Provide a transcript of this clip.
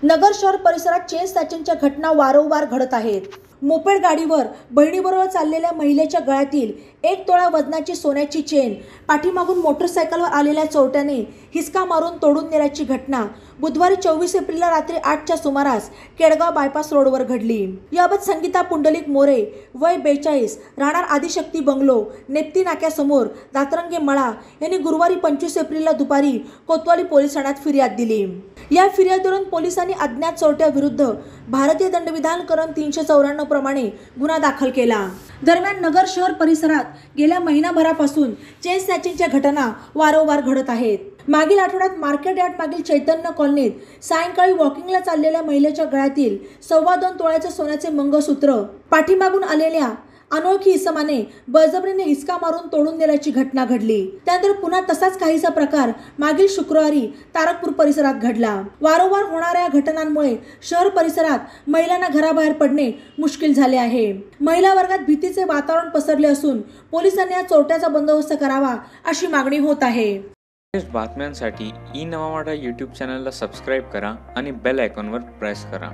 नगर शहर परिसरात चेन स्नॅचिंगच्या घटना वारंवार घडत आहेत। मोपेड गाडीवर बहिणीबरोबर चाललेल्या महिलेच्या गळ्यातील 1 तोळा वजनाची सोन्याची चेन पाठीमागून मोटरसायकलवर आलेल्या चोरट्याने हिसका मारून तोडून नेल्याची घटना बुधवारी 24 एप्रिलला रात्री 8च्या सुमारास केडगाव बायपास रोडवर घडली। याबाबत संगीता पुंडलिक मोरे वय 42 राहणार आदिशक्ती बंगलो नेप्ती नाक्यासमोर दातरंगे मळा यांनी गुरुवारी 25 एप्रिलला दुपारी कोतवाली पोलीस ठाण्यात फिर्याद दिली। या फिर्यादीवरून पोलिसांनी अज्ञात चोरट्याविरुद्ध भारतीय दंडविधान कलम 394 प्रमाणे गुन्हा दाखल केला। दरम्यान नगर शहर परिसरात गेल्या महिनाभरापासून चेन स्नॅचिंगच्या घटना वारंवार घडत आहेत। मागील आठवड्यात मार्केट यार्ड मागील चैतन्य कॉलनीत सायंकाळी वॉकिंगला चाललेल्या महिलेच्या गळ्यातील 2.25 तोळ्याचे सोन्याचे मंगळसूत्र पाठीमागून आलेल्या अनोळखी इसमाने बळजबरीने हिसका मारून तोडून नेल्याची घटना घडली। त्यानंतर पुन्हा तसाच काहीसा प्रकार मागील शुक्रवारी तारकपूर परिसरात घडला। वारंवार होणाऱ्या घटनांमुळे शहर परिसरात महिलांना घराबाहेर पडणे मुश्किल झाले आहे। महिला वर्गात भीतीचे वातावरण पसरले असून पोलिसांनी या चोरट्याचा बंदोबस्त करावा अशी मागणी होत आहे। बातम्यांसाठी ई नवा मराठा YouTube चॅनलला सबस्क्राइब करा आणि बेल आयकॉनवर प्रेस करा।